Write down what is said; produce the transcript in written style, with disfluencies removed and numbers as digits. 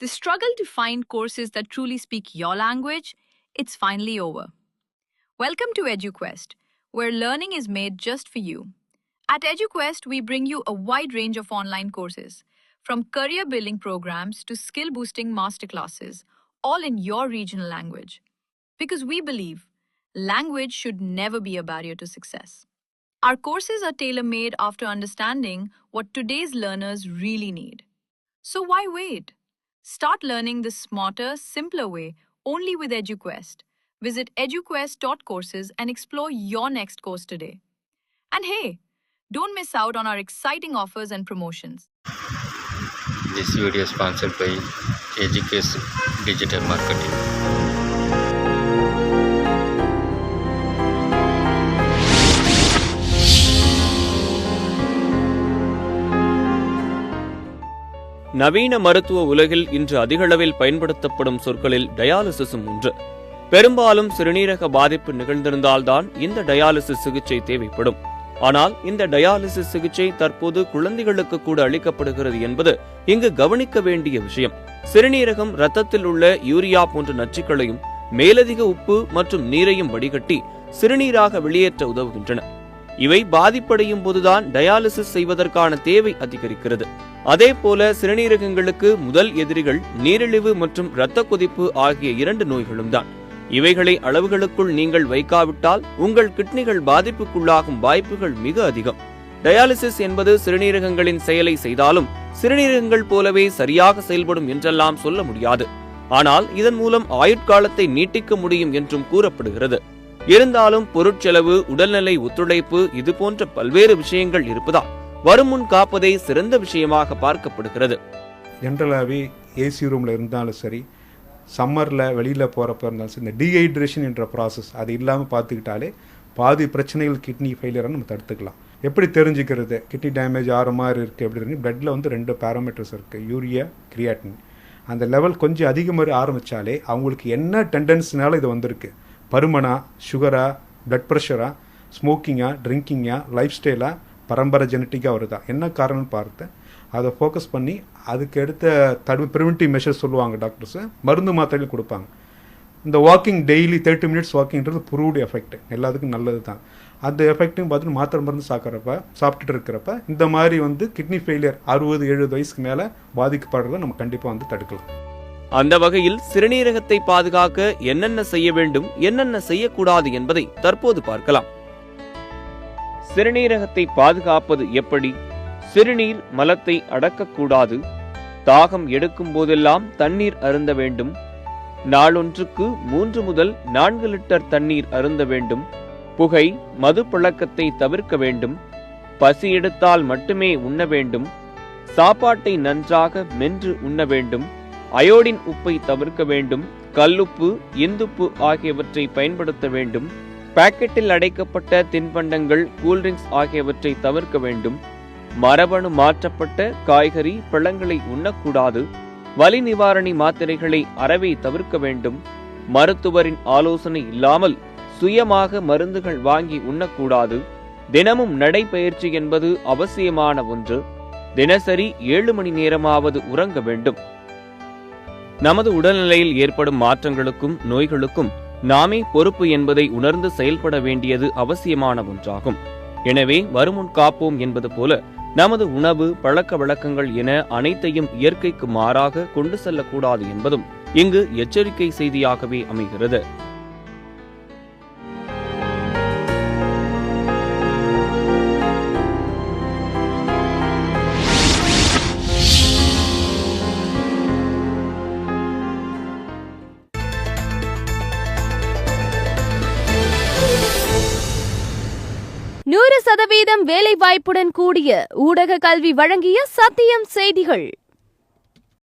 The struggle to find courses that truly speak your language, it's finally over. Welcome to EduQuest, where learning is made just for you. At EduQuest, we bring you a wide range of online courses, from career building programs to skill boosting masterclasses, all in your regional language. Because we believe language should never be a barrier to success. Our courses are tailor made after understanding what today's learners really need. So why wait? Start learning the smarter, simpler way only with EduQuest. Visit eduquest.courses and explore your next course today. And hey, don't miss out on our exciting offers and promotions. This video is sponsored by EduQuest Digital Marketing. நவீன மருத்துவ உலகில் இன்று அதிகளவில் பயன்படுத்தப்படும் சொற்களில் டயாலிசிஸும் ஒன்று. பெரும்பாலும் சிறுநீரக பாதிப்பு நிகழ்ந்திருந்தால்தான் இந்த டயாலிசிஸ் சிகிச்சை தேவைப்படும். ஆனால் இந்த டயாலிசிஸ் சிகிச்சை தற்போது குழந்தைகளுக்கு கூட அளிக்கப்படுகிறது என்பது இங்கு கவனிக்க வேண்டிய விஷயம். சிறுநீரகம் இரத்தத்தில் உள்ள யூரியா போன்ற நச்சுக்களையும் மேலதிக உப்பு மற்றும் நீரையும் வடிகட்டி சிறுநீராக வெளியேற்ற உதவுகின்றன. இவை பாதிப்படையும் போதுதான் டயாலிசிஸ் செய்வதற்கான தேவை அதிகரிக்கிறது. அதே போல சிறுநீரகங்களுக்கு முதல் எதிரிகள் நீரிழிவு மற்றும் இரத்த கொதிப்பு ஆகிய இரண்டு நோய்களும் தான். இவைகளை அளவுகளுக்குள் நீங்கள் வைக்காவிட்டால் உங்கள் கிட்னிகள் பாதிப்புக்குள்ளாகும் வாய்ப்புகள் மிக அதிகம். டயாலிசிஸ் என்பது சிறுநீரகங்களின் செயலை செய்தாலும் சிறுநீரகங்கள் போலவே சரியாக செயல்படும் என்றெல்லாம் சொல்ல முடியாது. ஆனால் இதன் மூலம் ஆயுட்காலத்தை நீட்டிக்க முடியும் என்றும் கூறப்படுகிறது. இருந்தாலும் பொருட்செலவு, உடல்நிலை ஒத்துழைப்பு இதுபோன்ற பல்வேறு விஷயங்கள் இருப்பதால் வருமுன் காப்பதே சிறந்த விஷயமாக பார்க்கப்படுகிறது. ஜென்ரலாகவே ஏசி ரூமில் இருந்தாலும் சரி, சம்மரில் வெளியில் போகிறப்ப இருந்தாலும் சரி, இந்த டீஹைட்ரேஷன் என்ற ப்ராசஸ் அது இல்லாமல் பார்த்துக்கிட்டாலே பாதி பிரச்சனைகள் கிட்னி ஃபெயிலியரை நம்ம தடுத்துக்கலாம். எப்படி தெரிஞ்சுக்கிறது கிட்னி டேமேஜ் ஆகிற மாதிரி இருக்குது அப்படின்னு? பிளட்டில் வந்து 2 பேராமீட்டர்ஸ் இருக்குது, யூரியா, கிரியாட்டின். அந்த லெவல் கொஞ்சம் அதிகமாக ஆரம்பித்தாலே அவங்களுக்கு என்ன டெண்டன்சினால இது வந்திருக்கு, பருமனா, சுகரா, பிளட் ப்ரெஷரா, ஸ்மோக்கிங்கா, ட்ரிங்கிங்கா, லைஃப் ஸ்டைலா, பரம்பரை ஜெனட்டிக்காக வருதா, என்ன காரணம்னு பார்த்து அதை ஃபோக்கஸ் பண்ணி அதுக்கு எடுத்த ப்ரிவென்டிவ் மெஷர்ஸ் சொல்லுவாங்க டாக்டர்ஸு. மருந்து மாத்திரைகள் கொடுப்பாங்க. இந்த வாக்கிங் டெய்லி 30 மினிட்ஸ் வாக்கிங்கிறது ப்ரூவ்டு எஃபெக்ட், எல்லாத்துக்கும் நல்லது தான். அந்த எஃபெக்ட்டும் பார்த்துட்டு மாத்திரை மருந்து சாப்பிட்டுட்டு இருக்கிறப்ப இந்த மாதிரி வந்து கிட்னி ஃபெயிலியர் 60-70 வயசுக்கு மேலே பாதிக்கப்படுறதை நம்ம கண்டிப்பாக தடுக்கலாம். அந்த வகையில் சிறுநீரகத்தை பாதுகாக்க என்னென்ன செய்ய வேண்டும், என்னென்ன செய்யக்கூடாது என்பதை தற்போது பார்க்கலாம். சிறுநீரகத்தை பாதுகாப்பது எப்படி? சிறுநீர் மலத்தை அடக்கக்கூடாது. தாகம் எடுக்கும் போதெல்லாம் தண்ணீர் அருந்த வேண்டும். நாளொன்றுக்கு 3 முதல் 4 லிட்டர் தண்ணீர் அருந்த வேண்டும். புகை, மது பழக்கத்தை தவிர்க்க வேண்டும். பசி எடுத்தால் மட்டுமே உண்ண வேண்டும். சாப்பாட்டை நன்றாக மென்று உண்ண வேண்டும். அயோடின் உப்பை தவிர்க்க வேண்டும். கல்லுப்பு, இந்துப்பு ஆகியவற்றை பயன்படுத்த வேண்டும். பாக்கெட்டில் அடைக்கப்பட்ட தின்பண்டங்கள், கூல்ட்ரிங்க்ஸ் ஆகியவற்றை தவிர்க்க வேண்டும். மரபணு மாற்றப்பட்ட காய்கறி, பழங்களை உண்ணக்கூடாது. வலி நிவாரணி மாத்திரைகளை அறவே தவிர்க்க வேண்டும். மருத்துவரின் ஆலோசனை இல்லாமல் சுயமாக மருந்துகள் வாங்கி உண்ணக்கூடாது. தினமும் நடைபயிற்சி என்பது அவசியமான ஒன்று. தினசரி 7 மணி நேரமாவது உறங்க வேண்டும். நமது உடல்நிலையில் ஏற்படும் மாற்றங்களுக்கும் நோய்களுக்கும் நாமே பொறுப்பு என்பதை உணர்ந்து செயல்பட வேண்டியது அவசியமான ஒன்றாகும். எனவே வருமுன் காப்போம் என்பது போல நமது உணவு, பழக்க வழக்கங்கள் என அனைத்தையும் இயற்கைக்கு மாறாக கொண்டு செல்லக்கூடாது என்பதும் இங்கு எச்சரிக்கை செய்தியாகவே அமைகிறது. நூறு சதவீதம் வேலைவாய்ப்புடன் கூடிய ஊடக கல்வி வழங்கிய சத்தியம் செய்திகள்.